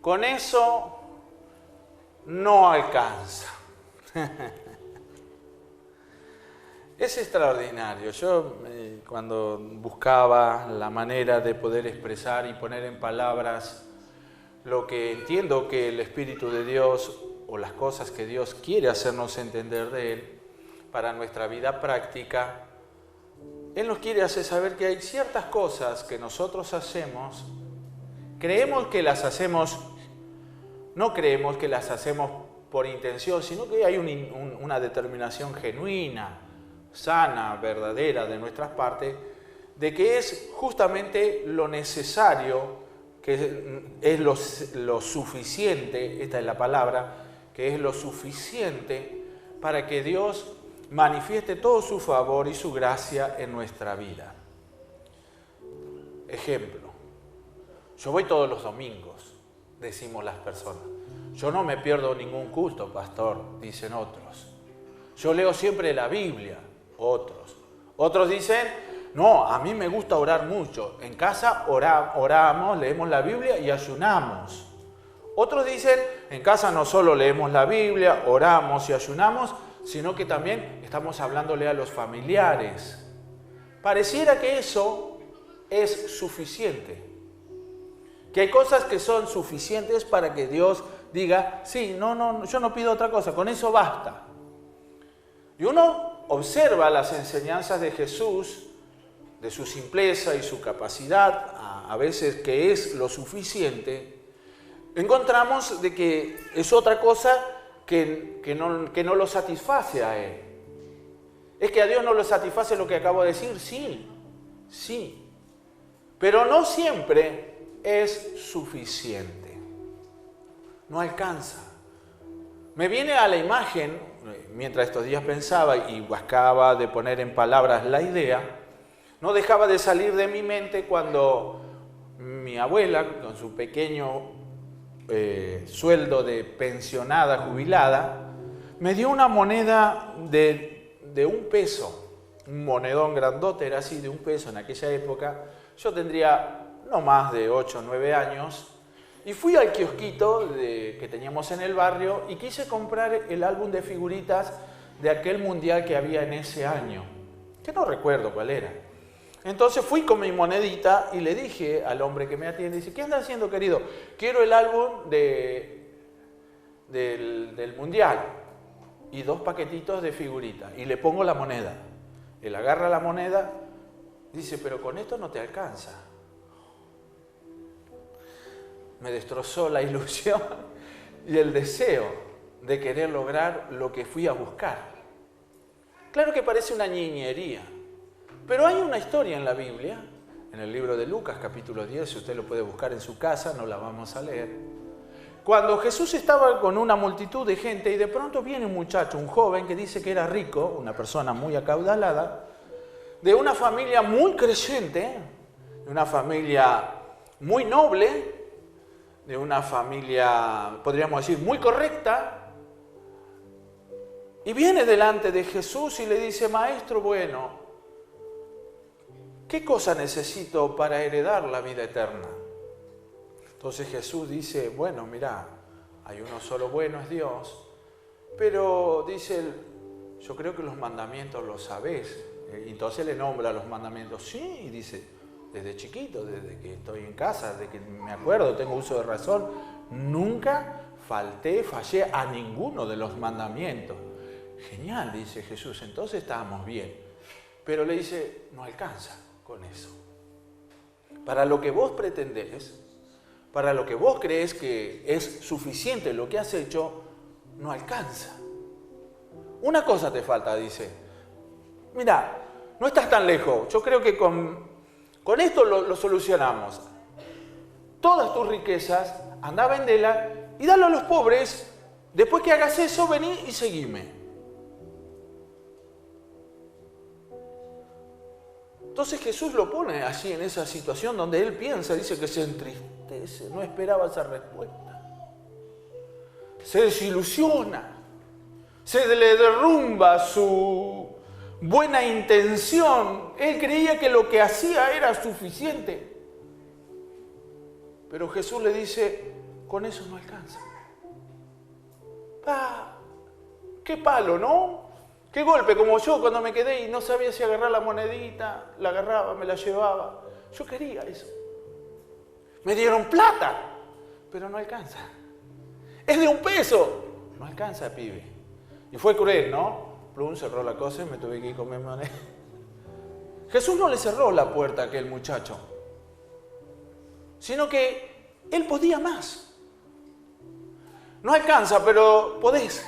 con eso no alcanza. Es extraordinario. Yo cuando buscaba la manera de poder expresar y poner en palabras lo que entiendo que el Espíritu de Dios o las cosas que Dios quiere hacernos entender de Él para nuestra vida práctica, Él nos quiere hacer saber que hay ciertas cosas que nosotros hacemos, creemos que las hacemos, no creemos que las hacemos por intención, sino que hay una determinación genuina, sana, verdadera de nuestras partes, de que es justamente lo necesario, que es lo suficiente, esta es la palabra, que es lo suficiente para que Dios manifieste todo su favor y su gracia en nuestra vida. Ejemplo, yo voy todos los domingos, decimos las personas. Yo no me pierdo ningún culto, pastor, dicen otros. Yo leo siempre la Biblia, otros. Otros dicen, no, a mí me gusta orar mucho. En casa oramos, leemos la Biblia y ayunamos. Otros dicen, en casa no solo leemos la Biblia, oramos y ayunamos, sino que también estamos hablándole a los familiares. Pareciera que eso es suficiente. Que hay cosas que son suficientes para que Dios diga, sí, no, yo no pido otra cosa, con eso basta. Y uno observa las enseñanzas de Jesús, de su simpleza y su capacidad, a veces que es lo suficiente, encontramos de que es otra cosa que no lo satisface a Él. ¿Es que a Dios no lo satisface lo que acabo de decir? Sí. Pero no siempre es suficiente. No alcanza. Me viene a la imagen, mientras estos días pensaba y buscaba de poner en palabras la idea, no dejaba de salir de mi mente cuando mi abuela, con su pequeño sueldo de pensionada, jubilada, me dio una moneda de $1, un monedón grandote, era así, de $1 en aquella época. Yo tendría no más de 8 o 9 años, y fui al kiosquito que teníamos en el barrio y quise comprar el álbum de figuritas de aquel mundial que había en ese año, que no recuerdo cuál era. Entonces fui con mi monedita y le dije al hombre que me atiende, dice, ¿qué anda haciendo, querido? Quiero el álbum del mundial y 2 paquetitos de figuritas, y le pongo la moneda. Él agarra la moneda, dice, pero con esto no te alcanza. Me destrozó la ilusión y el deseo de querer lograr lo que fui a buscar. Claro que parece una niñería, pero hay una historia en la Biblia, en el libro de Lucas, capítulo 10, si usted lo puede buscar en su casa, no la vamos a leer. Cuando Jesús estaba con una multitud de gente y de pronto viene un muchacho, un joven que dice que era rico, una persona muy acaudalada, de una familia muy creyente, de una familia muy noble, de una familia, podríamos decir, muy correcta, y viene delante de Jesús y le dice, maestro bueno, ¿qué cosa necesito para heredar la vida eterna? Entonces Jesús dice, bueno, mira, hay uno solo bueno, es Dios, pero dice él, yo creo que los mandamientos los sabés. Entonces le nombra los mandamientos, sí, dice, desde chiquito, desde que estoy en casa, desde que me acuerdo, tengo uso de razón, nunca fallé a ninguno de los mandamientos. Genial, dice Jesús, entonces estábamos bien. Pero le dice, no alcanza con eso. Para lo que vos pretendés, para lo que vos crees que es suficiente lo que has hecho, no alcanza. Una cosa te falta, dice. Mira, no estás tan lejos. Yo creo que con esto lo solucionamos. Todas tus riquezas, anda a venderlas y dalo a los pobres. Después que hagas eso, vení y seguime. Entonces Jesús lo pone así en esa situación donde él piensa, dice que se entristece, no esperaba esa respuesta. Se desilusiona, se le derrumba su buena intención. Él creía que lo que hacía era suficiente. Pero Jesús le dice, con eso no alcanza. Qué palo, ¿no? Qué golpe, como yo cuando me quedé y no sabía si agarrar la monedita, la agarraba, me la llevaba. Yo quería eso. Me dieron plata, pero no alcanza. Es de $1, no alcanza, pibe. Y fue cruel, ¿no? Plum, cerró la cosa y me tuve que ir con mi moneda. Jesús no le cerró la puerta a aquel muchacho, sino que él podía más. No alcanza, pero podés.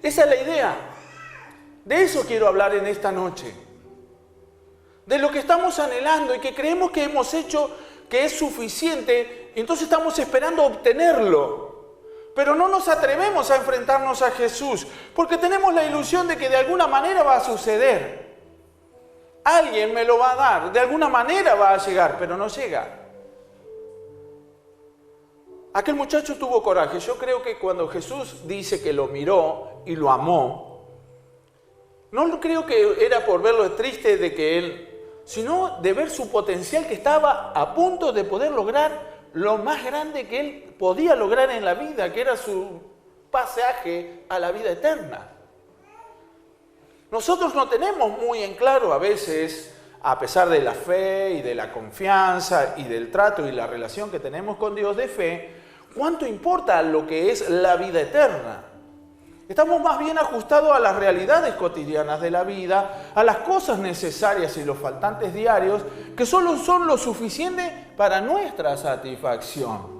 Esa es la idea. De eso quiero hablar en esta noche. De lo que estamos anhelando y que creemos que hemos hecho que es suficiente, y entonces estamos esperando obtenerlo. Pero no nos atrevemos a enfrentarnos a Jesús, porque tenemos la ilusión de que de alguna manera va a suceder. Alguien me lo va a dar, de alguna manera va a llegar, pero no llega. Aquel muchacho tuvo coraje. Yo creo que cuando Jesús dice que lo miró y lo amó, no creo que era por verlo triste de que él, sino de ver su potencial, que estaba a punto de poder lograr lo más grande que él podía lograr en la vida, que era su pasaje a la vida eterna. Nosotros no tenemos muy en claro a veces, a pesar de la fe y de la confianza y del trato y la relación que tenemos con Dios de fe, cuánto importa lo que es la vida eterna. Estamos más bien ajustados a las realidades cotidianas de la vida, a las cosas necesarias y los faltantes diarios, que solo son lo suficiente para nuestra satisfacción.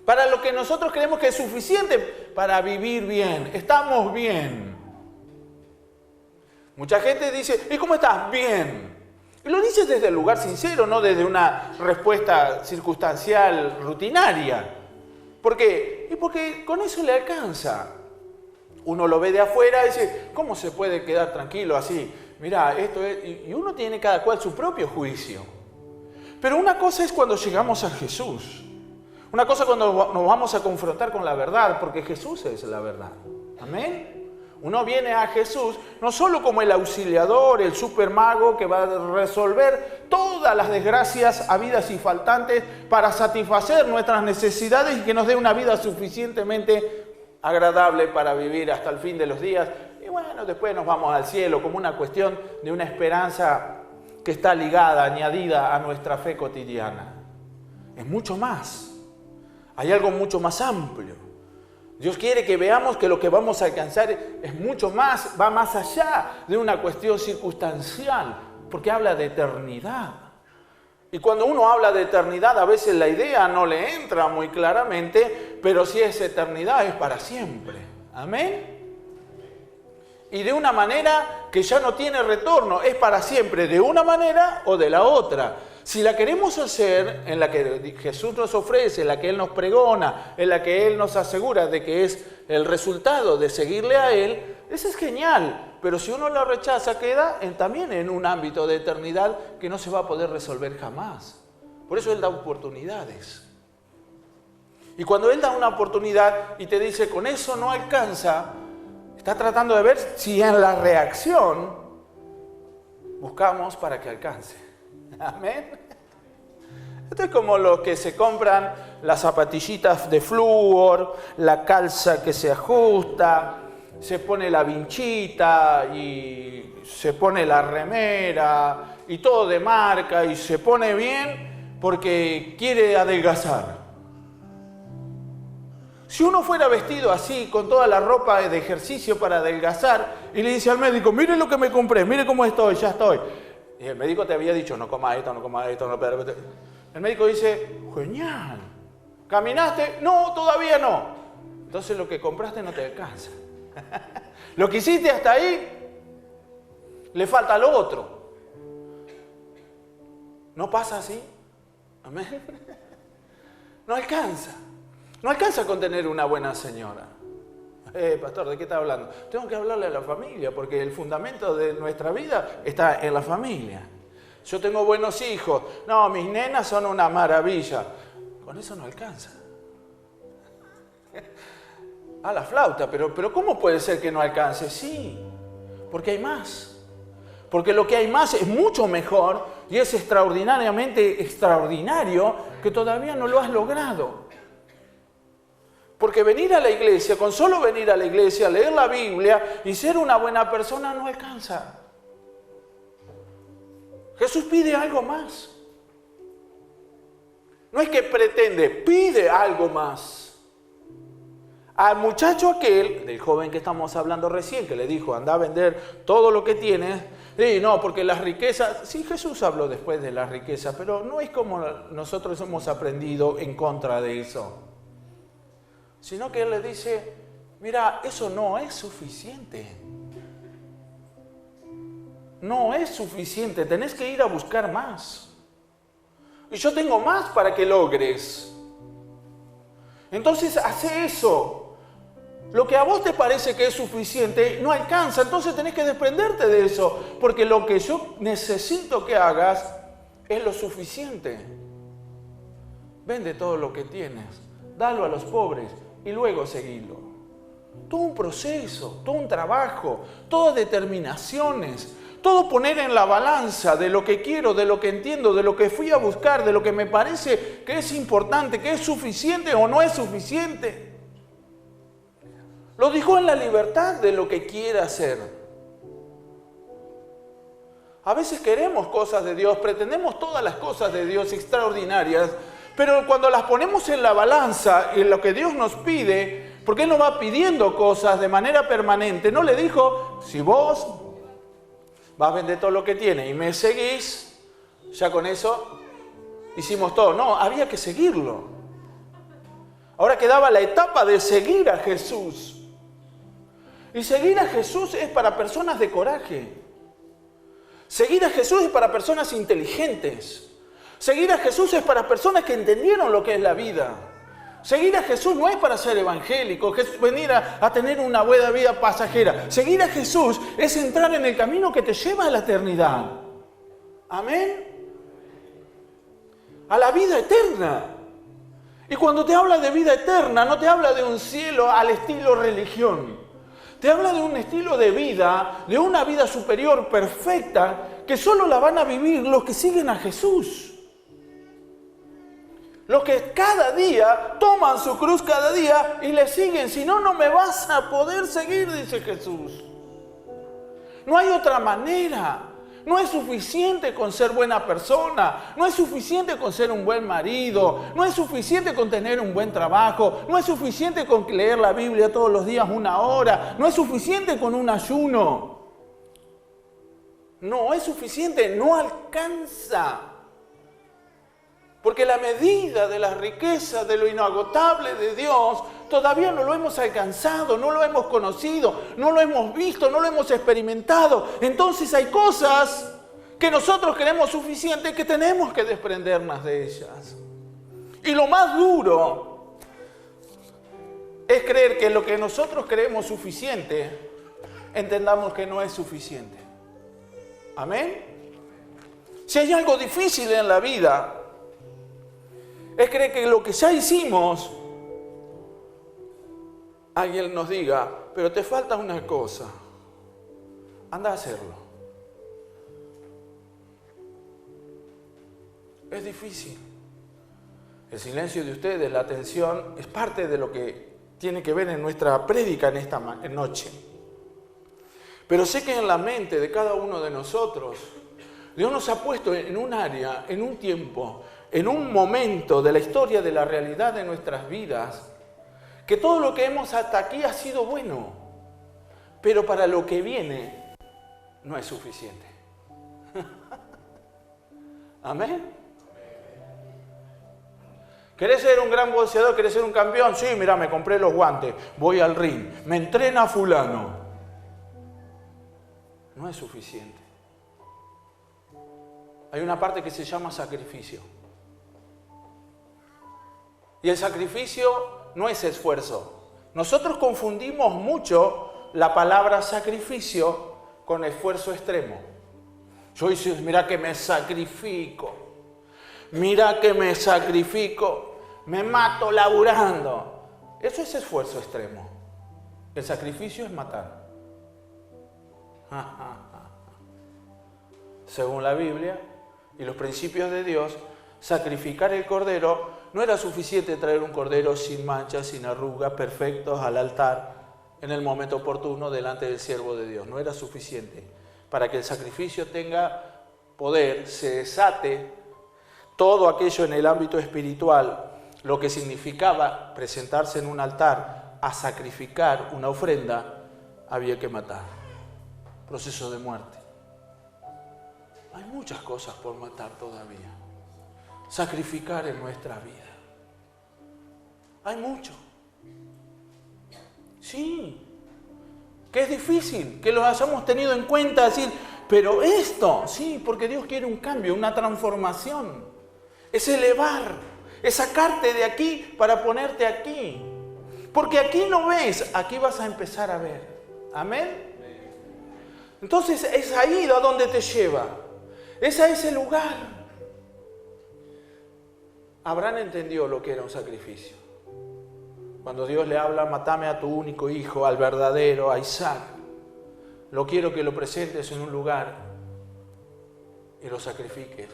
Para lo que nosotros creemos que es suficiente para vivir bien. Estamos bien. Mucha gente dice, ¿y cómo estás? Bien. Y lo dice desde el lugar sincero, no desde una respuesta circunstancial rutinaria. ¿Por qué? Y porque con eso le alcanza. Uno lo ve de afuera y dice, ¿cómo se puede quedar tranquilo así? Mirá, esto es... Y uno tiene cada cual su propio juicio. Pero una cosa es cuando llegamos a Jesús. Una cosa cuando nos vamos a confrontar con la verdad, porque Jesús es la verdad. Amén. Uno viene a Jesús no solo como el auxiliador, el supermago que va a resolver todas las desgracias habidas y faltantes para satisfacer nuestras necesidades y que nos dé una vida suficientemente agradable para vivir hasta el fin de los días. Y bueno, después nos vamos al cielo como una cuestión de una esperanza que está ligada, añadida a nuestra fe cotidiana. Es mucho más. Hay algo mucho más amplio. Dios quiere que veamos que lo que vamos a alcanzar es mucho más, va más allá de una cuestión circunstancial, porque habla de eternidad. Y cuando uno habla de eternidad, a veces la idea no le entra muy claramente, pero si es eternidad es para siempre. Amén. Y de una manera que ya no tiene retorno, es para siempre, de una manera o de la otra. Si la queremos hacer en la que Jesús nos ofrece, en la que Él nos pregona, en la que Él nos asegura de que es el resultado de seguirle a Él, eso es genial. Pero si uno lo rechaza, queda también en un ámbito de eternidad que no se va a poder resolver jamás. Por eso Él da oportunidades. Y cuando Él da una oportunidad y te dice, con eso no alcanza, está tratando de ver si en la reacción buscamos para que alcance. Amén. Esto es como los que se compran las zapatillitas de flúor, la calza que se ajusta, se pone la vinchita y se pone la remera y todo de marca y se pone bien porque quiere adelgazar. Si uno fuera vestido así, con toda la ropa de ejercicio para adelgazar, y le dice al médico, mire lo que me compré, mire cómo estoy, ya estoy. Y el médico te había dicho, no comas esto, no comas esto, no. El médico dice, genial. ¿Caminaste? No, todavía no. Entonces lo que compraste no te alcanza. Lo que hiciste hasta ahí, le falta lo otro. ¿No pasa así? Amén. No alcanza. No alcanza con tener una buena señora. Pastor, ¿de qué está hablando? Tengo que hablarle a la familia, porque el fundamento de nuestra vida está en la familia. Yo tengo buenos hijos. No, mis nenas son una maravilla. Con eso no alcanza. A la flauta, pero ¿cómo puede ser que no alcance? Sí, porque hay más. Porque lo que hay más es mucho mejor y es extraordinariamente extraordinario que todavía no lo has logrado. Porque venir a la iglesia, con solo venir a la iglesia, leer la Biblia y ser una buena persona no alcanza. Jesús pide algo más. No es que pretende, pide algo más. Al muchacho aquel, del joven que estamos hablando recién, que le dijo, anda a vender todo lo que tienes. Sí, no, porque las riquezas, sí, Jesús habló después de las riquezas, pero no es como nosotros hemos aprendido en contra de eso. Sino que Él le dice, mira, eso no es suficiente. No es suficiente, tenés que ir a buscar más. Y yo tengo más para que logres. Entonces, hace eso. Lo que a vos te parece que es suficiente no alcanza, entonces tenés que desprenderte de eso, porque lo que yo necesito que hagas es lo suficiente. Vende todo lo que tienes, dalo a los pobres y luego seguilo. Todo un proceso, todo un trabajo, todas determinaciones, todo poner en la balanza de lo que quiero, de lo que entiendo, de lo que fui a buscar, de lo que me parece que es importante, que es suficiente o no es suficiente. Lo dijo en la libertad de lo que quiere hacer. A veces queremos cosas de Dios, pretendemos todas las cosas de Dios extraordinarias, pero cuando las ponemos en la balanza y en lo que Dios nos pide, porque Él nos va pidiendo cosas de manera permanente, no le dijo, si vos vas a vender todo lo que tienes y me seguís, ya con eso hicimos todo. No, había que seguirlo. Ahora quedaba la etapa de seguir a Jesús. Y seguir a Jesús es para personas de coraje. Seguir a Jesús es para personas inteligentes. Seguir a Jesús es para personas que entendieron lo que es la vida. Seguir a Jesús no es para ser evangélico, venir a tener una buena vida pasajera. Seguir a Jesús es entrar en el camino que te lleva a la eternidad. Amén. A la vida eterna. Y cuando te habla de vida eterna, no te habla de un cielo al estilo religión. Te habla de un estilo de vida, de una vida superior, perfecta, que solo la van a vivir los que siguen a Jesús. Los que cada día toman su cruz cada día y le siguen. Si no, no me vas a poder seguir, dice Jesús. No hay otra manera. No es suficiente con ser buena persona, no es suficiente con ser un buen marido, no es suficiente con tener un buen trabajo, no es suficiente con leer la Biblia todos los días 1 hora, no es suficiente con un ayuno. No es suficiente, no alcanza. Porque la medida de la riqueza, de lo inagotable de Dios, todavía no lo hemos alcanzado, no lo hemos conocido, no lo hemos visto, no lo hemos experimentado. Entonces hay cosas que nosotros creemos suficientes que tenemos que desprendernos de ellas. Y lo más duro es creer que lo que nosotros creemos suficiente, entendamos que no es suficiente. ¿Amén? Si hay algo difícil en la vida, es creer que lo que ya hicimos, alguien nos diga, pero te falta una cosa, anda a hacerlo. Es difícil. El silencio de ustedes, la atención, es parte de lo que tiene que ver en nuestra prédica en esta noche. Pero sé que en la mente de cada uno de nosotros, Dios nos ha puesto en un área, en un tiempo, en un momento de la historia de la realidad de nuestras vidas, que todo lo que hemos hasta aquí ha sido bueno, pero para lo que viene no es suficiente. ¿Amén? ¿Querés ser un gran boxeador? ¿Querés ser un campeón? Sí, mira, me compré los guantes, voy al ring, me entrena fulano. No es suficiente. Hay una parte que se llama sacrificio. Y el sacrificio no es esfuerzo. Nosotros confundimos mucho la palabra sacrificio con esfuerzo extremo. Yo digo, mira que me sacrifico. Mira que me sacrifico. Me mato laburando. Eso es esfuerzo extremo. El sacrificio es matar. Según la Biblia y los principios de Dios, sacrificar el cordero no era suficiente traer un cordero sin mancha, sin arruga, perfectos al altar en el momento oportuno delante del siervo de Dios. No era suficiente. Para que el sacrificio tenga poder, se desate todo aquello en el ámbito espiritual, lo que significaba presentarse en un altar a sacrificar una ofrenda, había que matar. Proceso de muerte. Hay muchas cosas por matar todavía. Sacrificar en nuestra vida. Hay mucho. Sí. Que es difícil, que lo hayamos tenido en cuenta, decir, pero esto, sí, porque Dios quiere un cambio, una transformación. Es elevar, es sacarte de aquí para ponerte aquí. Porque aquí no ves, aquí vas a empezar a ver. Amén. Entonces es ahí a donde te lleva. Es a ese lugar. Abraham entendió lo que era un sacrificio. Cuando Dios le habla, matame a tu único hijo, al verdadero, a Isaac. Lo quiero que lo presentes en un lugar y lo sacrifiques.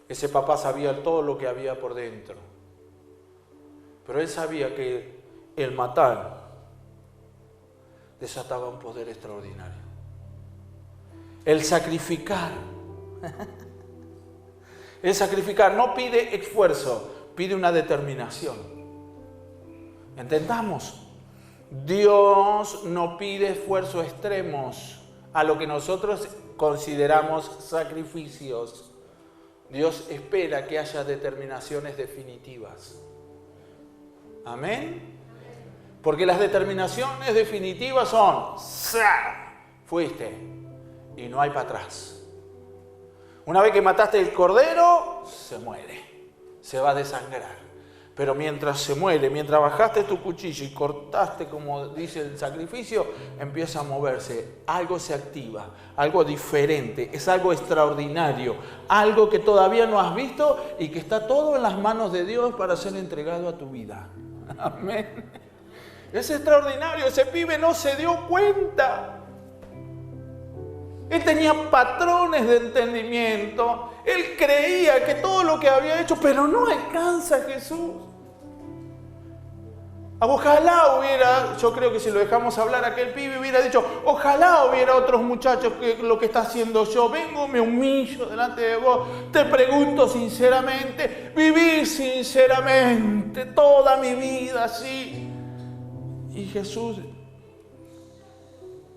Ese papá sabía todo lo que había por dentro. Pero él sabía que el matar desataba un poder extraordinario. El sacrificar no pide esfuerzo, pide una determinación. Entendamos, Dios no pide esfuerzos extremos a lo que nosotros consideramos sacrificios. Dios espera que haya determinaciones definitivas. Amén. Porque las determinaciones definitivas son, fuiste y no hay para atrás. Una vez que mataste el cordero, se muere, se va a desangrar. Pero mientras se muere, mientras bajaste tu cuchillo y cortaste, como dice el sacrificio, empieza a moverse. Algo se activa, algo diferente, es algo extraordinario, algo que todavía no has visto y que está todo en las manos de Dios para ser entregado a tu vida. Amén. Es extraordinario, ese pibe no se dio cuenta. Él tenía patrones de entendimiento. Él creía que todo lo que había hecho, pero no alcanza a Jesús. Ojalá hubiera, yo creo que si lo dejamos hablar, aquel pibe hubiera dicho, ojalá hubiera otros muchachos que lo que está haciendo yo. Vengo, me humillo delante de vos, te pregunto sinceramente, vivir sinceramente toda mi vida así. Y Jesús,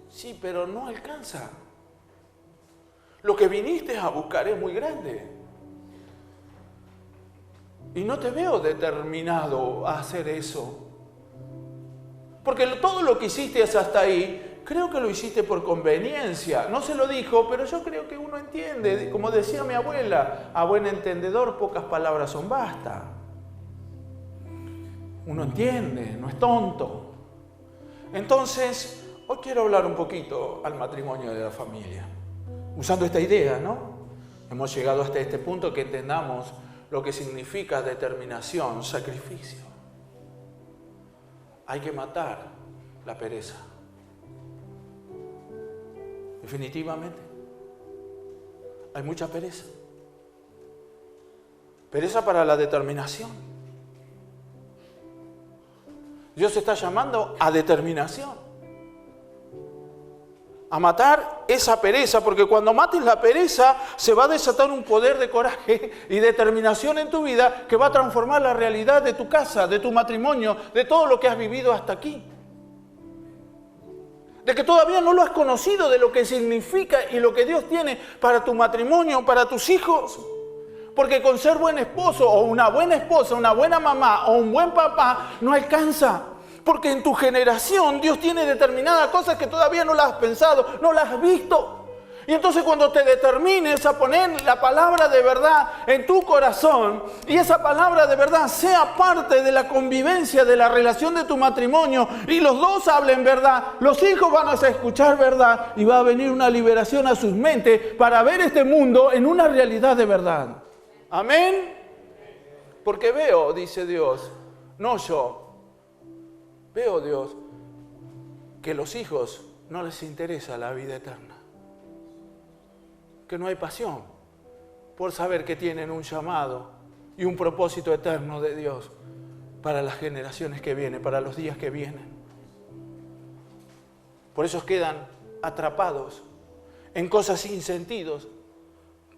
sí, pero no alcanza. Lo que viniste a buscar es muy grande. Y no te veo determinado a hacer eso. Porque todo lo que hiciste hasta ahí, creo que lo hiciste por conveniencia. No se lo dijo, pero yo creo que uno entiende. Como decía mi abuela, a buen entendedor pocas palabras son basta. Uno entiende, no es tonto. Entonces, hoy quiero hablar un poquito al matrimonio de la familia. Usando esta idea, ¿no? Hemos llegado hasta este punto que entendamos lo que significa determinación, sacrificio. Hay que matar la pereza. Definitivamente. Hay mucha pereza. Pereza para la determinación. Dios está llamando a determinación. A matar esa pereza, porque cuando mates la pereza se va a desatar un poder de coraje y determinación en tu vida que va a transformar la realidad de tu casa, de tu matrimonio, de todo lo que has vivido hasta aquí. De que todavía no lo has conocido, de lo que significa y lo que Dios tiene para tu matrimonio, para tus hijos. Porque con ser buen esposo o una buena esposa, una buena mamá o un buen papá no alcanza. Porque en tu generación Dios tiene determinadas cosas que todavía no las has pensado, no las has visto. Y entonces cuando te determines a poner la palabra de verdad en tu corazón y esa palabra de verdad sea parte de la convivencia, de la relación de tu matrimonio y los dos hablen verdad, los hijos van a escuchar verdad y va a venir una liberación a sus mentes para ver este mundo en una realidad de verdad. Amén. Porque veo, dice Dios, no yo. Veo, Dios, que los hijos no les interesa la vida eterna. Que no hay pasión por saber que tienen un llamado y un propósito eterno de Dios para las generaciones que vienen, para los días que vienen. Por eso quedan atrapados en cosas sin sentido,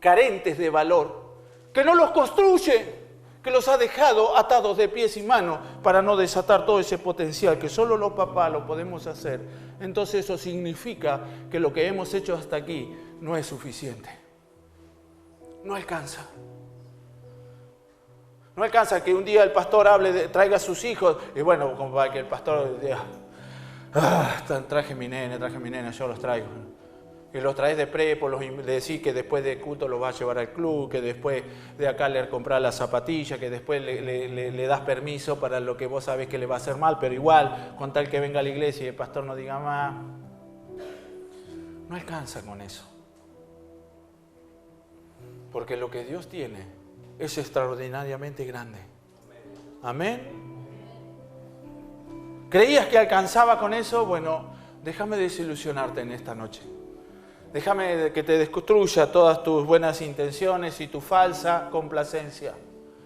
carentes de valor, que no los construye, que los ha dejado atados de pies y manos para no desatar todo ese potencial que solo los papás lo podemos hacer. Entonces eso significa que lo que hemos hecho hasta aquí no es suficiente. No alcanza. No alcanza que un día el pastor traiga a sus hijos y bueno, como para que el pastor diga, traje mi nene, yo los traigo. Y los traes de prepo, le decís que después de culto los va a llevar al club, que después de acá le comprar las zapatillas, que después le das permiso para lo que vos sabés que le va a hacer mal, pero igual, con tal que venga a la iglesia y el pastor no diga más. No alcanza con eso. Porque lo que Dios tiene es extraordinariamente grande. Amén. ¿Creías que alcanzaba con eso? Bueno, déjame desilusionarte en esta noche. Déjame que te destruya todas tus buenas intenciones y tu falsa complacencia.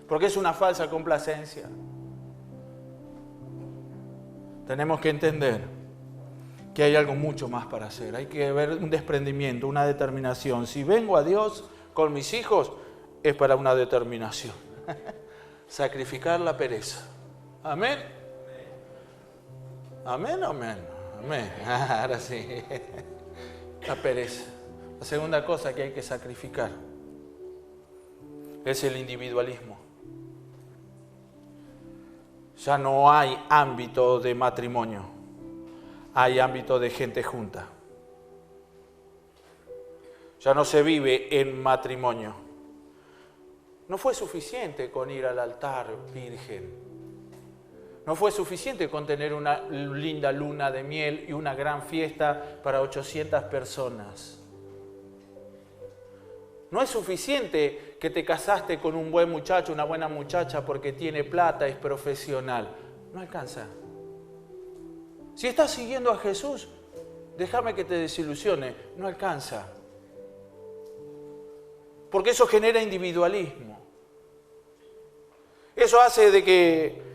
Porque es una falsa complacencia. Tenemos que entender que hay algo mucho más para hacer. Hay que ver un desprendimiento, una determinación. Si vengo a Dios con mis hijos, es para una determinación. Sacrificar la pereza. Amén. Amén, amén, amén. Ahora sí. La pereza. La segunda cosa que hay que sacrificar es el individualismo. Ya no hay ámbito de matrimonio, hay ámbito de gente junta. Ya no se vive en matrimonio. No fue suficiente con ir al altar virgen. No fue suficiente con tener una linda luna de miel y una gran fiesta para 800 personas. No es suficiente que te casaste con un buen muchacho, una buena muchacha porque tiene plata, es profesional. No alcanza. Si estás siguiendo a Jesús, déjame que te desilusione, no alcanza. Porque eso genera individualismo. Eso hace de que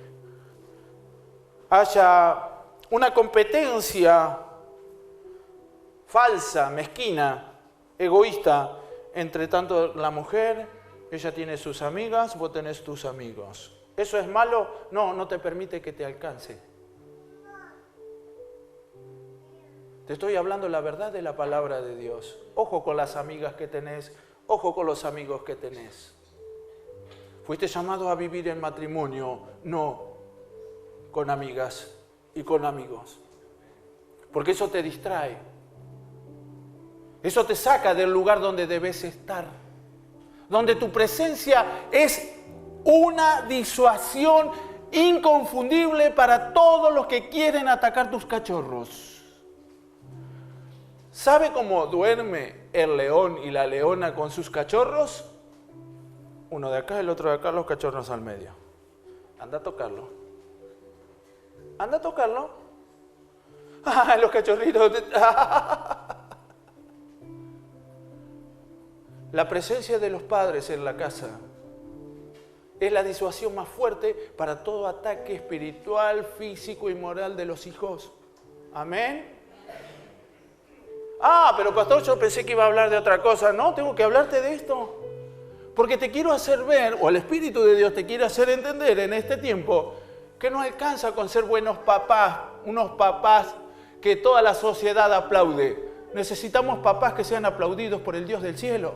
haya una competencia falsa, mezquina, egoísta, entre tanto la mujer, ella tiene sus amigas, vos tenés tus amigos. ¿Eso es malo? No, no te permite que te alcance. Te estoy hablando la verdad de la palabra de Dios. Ojo con las amigas que tenés, ojo con los amigos que tenés. Fuiste llamado a vivir en matrimonio, no con amigas y con amigos. Porque eso te distrae. Eso te saca del lugar donde debes estar. Donde tu presencia es una disuasión inconfundible para todos los que quieren atacar tus cachorros. ¿Sabe cómo duerme el león y la leona con sus cachorros? Uno de acá, el otro de acá, los cachorros al medio. Anda a tocarlo. Anda a tocarlo. ¡Ah, los cachorritos! La presencia de los padres en la casa es la disuasión más fuerte para todo ataque espiritual, físico y moral de los hijos. Amén. Pero pastor, yo pensé que iba a hablar de otra cosa. No, tengo que hablarte de esto. Porque te quiero hacer ver, o el Espíritu de Dios te quiere hacer entender en este tiempo, que no alcanza con ser buenos papás, unos papás que toda la sociedad aplaude. Necesitamos papás que sean aplaudidos por el Dios del cielo.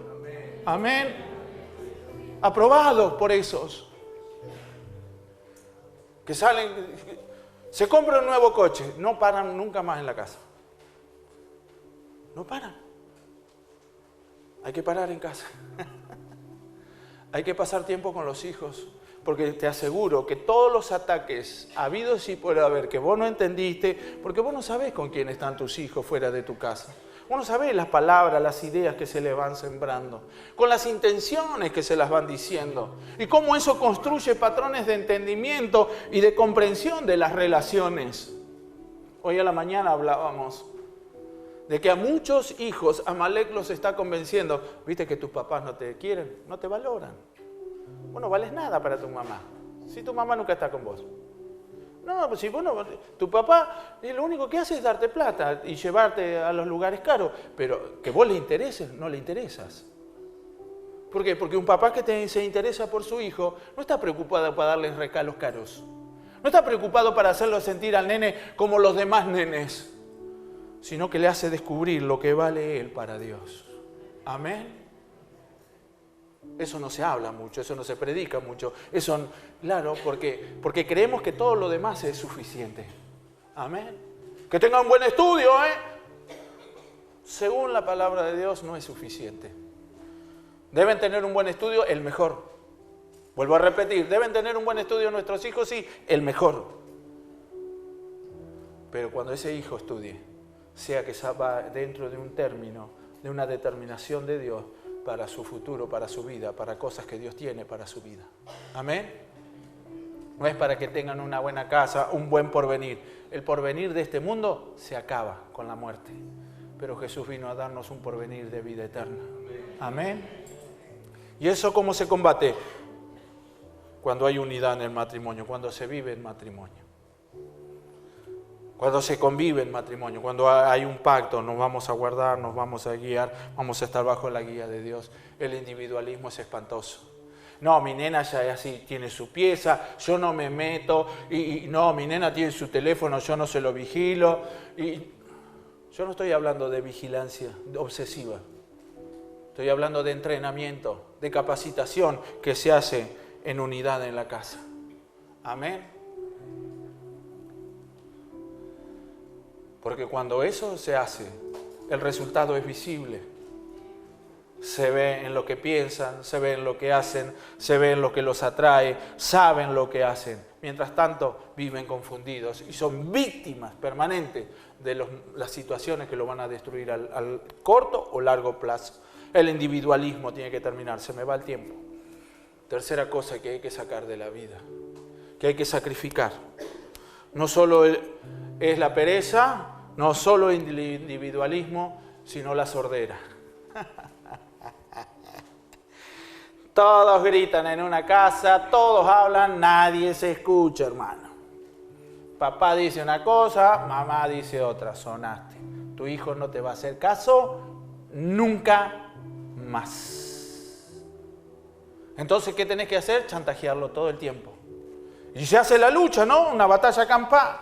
Amén. Aprobados por esos. Que salen, se compra un nuevo coche, no paran nunca más en la casa. No paran. Hay que parar en casa. Hay que pasar tiempo con los hijos. Porque te aseguro que todos los ataques habidos y por haber que vos no entendiste, porque vos no sabés con quién están tus hijos fuera de tu casa. Vos no sabés las palabras, las ideas que se les van sembrando, con las intenciones que se las van diciendo. Y cómo eso construye patrones de entendimiento y de comprensión de las relaciones. Hoy a la mañana hablábamos de que a muchos hijos Amalek los está convenciendo. Viste que tus papás no te quieren, no te valoran. Vos no vales nada para tu mamá, si tu mamá nunca está con vos. No, pues si vos no, tu papá lo único que hace es darte plata y llevarte a los lugares caros, pero que vos le intereses, no le interesas. ¿Por qué? Porque un papá que se interesa por su hijo no está preocupado para darle regalos caros. No está preocupado para hacerlo sentir al nene como los demás nenes, sino que le hace descubrir lo que vale él para Dios. Amén. Eso no se habla mucho, eso no se predica mucho. Eso, claro, porque creemos que todo lo demás es suficiente. Amén. Que tenga un buen estudio, según la palabra de Dios, no es suficiente. Deben tener un buen estudio, el mejor. Vuelvo a repetir, deben tener un buen estudio nuestros hijos, sí, el mejor. Pero cuando ese hijo estudie, sea que va dentro de un término, de una determinación de Dios, para su futuro, para su vida, para cosas que Dios tiene para su vida. Amén. No es para que tengan una buena casa, un buen porvenir. El porvenir de este mundo se acaba con la muerte. Pero Jesús vino a darnos un porvenir de vida eterna. Amén. ¿Y eso cómo se combate? Cuando hay unidad en el matrimonio, cuando se vive en matrimonio. Cuando se convive en matrimonio, cuando hay un pacto, nos vamos a guardar, nos vamos a guiar, vamos a estar bajo la guía de Dios. El individualismo es espantoso. No, mi nena ya es así, tiene su pieza, yo no me meto, y no, mi nena tiene su teléfono, yo no se lo vigilo. Y yo no estoy hablando de vigilancia obsesiva, estoy hablando de entrenamiento, de capacitación que se hace en unidad en la casa. Amén. Porque cuando eso se hace, el resultado es visible. Se ve en lo que piensan, se ve en lo que hacen, se ve en lo que los atrae, saben lo que hacen. Mientras tanto, viven confundidos y son víctimas permanentes de las situaciones que lo van a destruir al corto o largo plazo. El individualismo tiene que terminar, se me va el tiempo. Tercera cosa que hay que sacar de la vida, que hay que sacrificar. No solo es la pereza, no solo el individualismo, sino la sordera. Todos gritan en una casa, todos hablan, nadie se escucha, hermano. Papá dice una cosa, mamá dice otra, sonaste. Tu hijo no te va a hacer caso nunca más. Entonces, ¿qué tenés que hacer? Chantajearlo todo el tiempo. Y se hace la lucha, ¿no? Una batalla campal.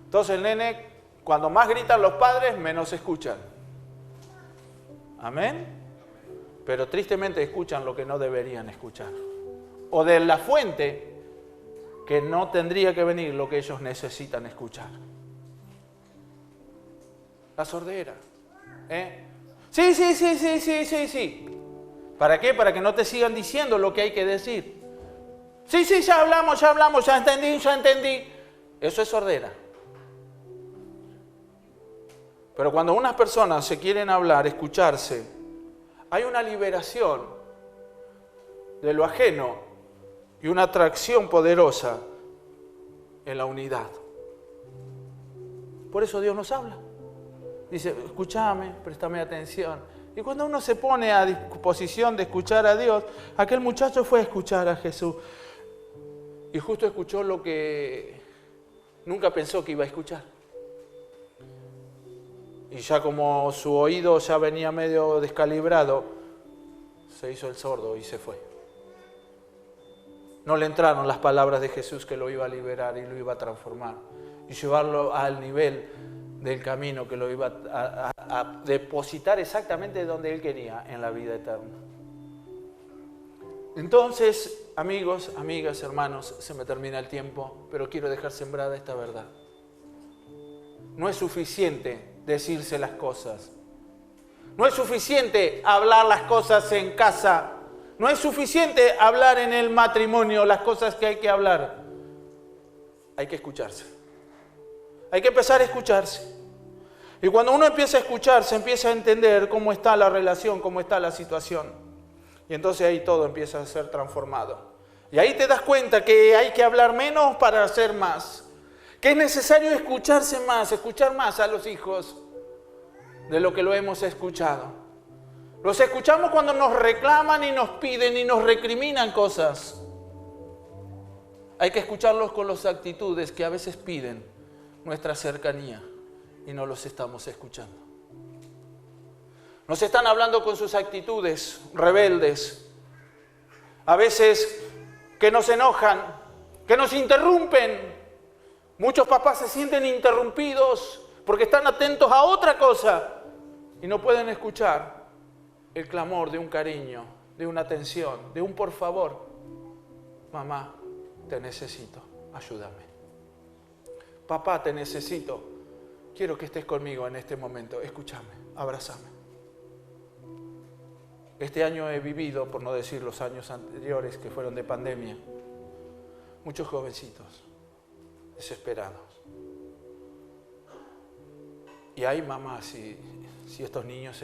Entonces el nene, cuando más gritan los padres, menos escuchan. Amén. Pero tristemente escuchan lo que no deberían escuchar. O de la fuente que no tendría que venir lo que ellos necesitan escuchar. La sordera. Sí. ¿Para qué? Para que no te sigan diciendo lo que hay que decir. Sí, ya hablamos, ya entendí. Eso es sordera. Pero cuando unas personas se quieren hablar, escucharse, hay una liberación de lo ajeno y una atracción poderosa en la unidad. Por eso Dios nos habla. Dice, escúchame, préstame atención. Y cuando uno se pone a disposición de escuchar a Dios, aquel muchacho fue a escuchar a Jesús. Y justo escuchó lo que nunca pensó que iba a escuchar. Y ya como su oído ya venía medio descalibrado, se hizo el sordo y se fue. No le entraron las palabras de Jesús que lo iba a liberar y lo iba a transformar. Y llevarlo al nivel del camino que lo iba a depositar exactamente donde Él quería, en la vida eterna. Entonces, amigos, amigas, hermanos, se me termina el tiempo, pero quiero dejar sembrada esta verdad. No es suficiente decirse las cosas. No es suficiente hablar las cosas en casa. No es suficiente hablar en el matrimonio las cosas que hay que hablar. Hay que escucharse. Hay que empezar a escucharse. Y cuando uno empieza a escucharse, empieza a entender cómo está la relación, cómo está la situación. Y entonces ahí todo empieza a ser transformado. Y ahí te das cuenta que hay que hablar menos para hacer más. Que es necesario escuchar más a los hijos de lo que lo hemos escuchado. Los escuchamos cuando nos reclaman y nos piden y nos recriminan cosas. Hay que escucharlos con las actitudes que a veces piden nuestra cercanía y no los estamos escuchando. Nos están hablando con sus actitudes rebeldes, a veces que nos enojan, que nos interrumpen. Muchos papás se sienten interrumpidos porque están atentos a otra cosa y no pueden escuchar el clamor de un cariño, de una atención, de un por favor. Mamá, te necesito, ayúdame. Papá, te necesito, quiero que estés conmigo en este momento, escúchame, abrázame. Este año he vivido, por no decir los años anteriores que fueron de pandemia, muchos jovencitos desesperados. Y hay mamás, si estos niños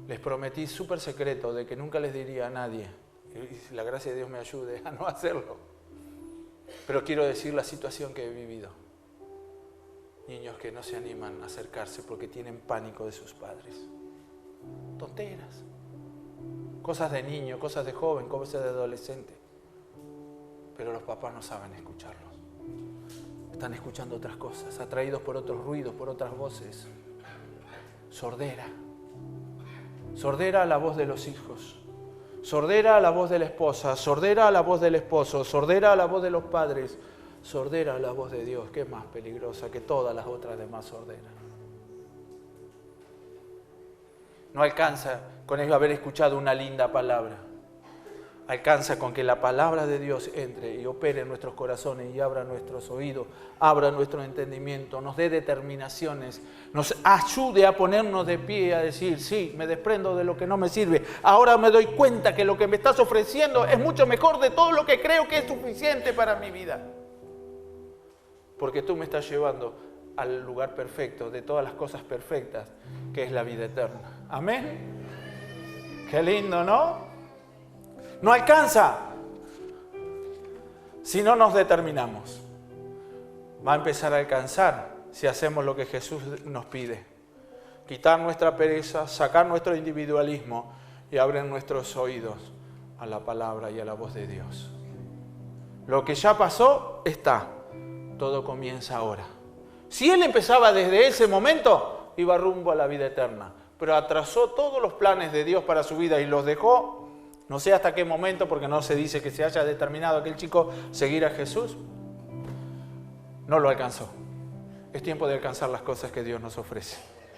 les prometí súper secreto de que nunca les diría a nadie, y la gracia de Dios me ayude a no hacerlo. Pero quiero decir la situación que he vivido. Niños que no se animan a acercarse porque tienen pánico de sus padres. Tonteras. Cosas de niño, cosas de joven, cosas de adolescente. Pero los papás no saben escucharlos. Están escuchando otras cosas, atraídos por otros ruidos, por otras voces. Sordera. Sordera a la voz de los hijos. Sordera a la voz de la esposa. Sordera a la voz del esposo. Sordera a la voz de los padres. Sordera a la voz de Dios, que es más peligrosa que todas las otras demás sorderas. No alcanza con ello haber escuchado una linda palabra. Alcanza con que la palabra de Dios entre y opere en nuestros corazones y abra nuestros oídos, abra nuestro entendimiento, nos dé determinaciones, nos ayude a ponernos de pie, a decir, sí, me desprendo de lo que no me sirve. Ahora me doy cuenta que lo que me estás ofreciendo es mucho mejor de todo lo que creo que es suficiente para mi vida. Porque tú me estás llevando al lugar perfecto, de todas las cosas perfectas, que es la vida eterna. Amén. Qué lindo, ¿no? No alcanza si no nos determinamos. Va a empezar a alcanzar si hacemos lo que Jesús nos pide. Quitar nuestra pereza, sacar nuestro individualismo y abrir nuestros oídos a la palabra y a la voz de Dios. Lo que ya pasó está. Todo comienza ahora. Si Él empezaba desde ese momento, iba rumbo a la vida eterna. Pero atrasó todos los planes de Dios para su vida y los dejó. No sé hasta qué momento, porque no se dice que se haya determinado aquel chico seguir a Jesús. No lo alcanzó. Es tiempo de alcanzar las cosas que Dios nos ofrece.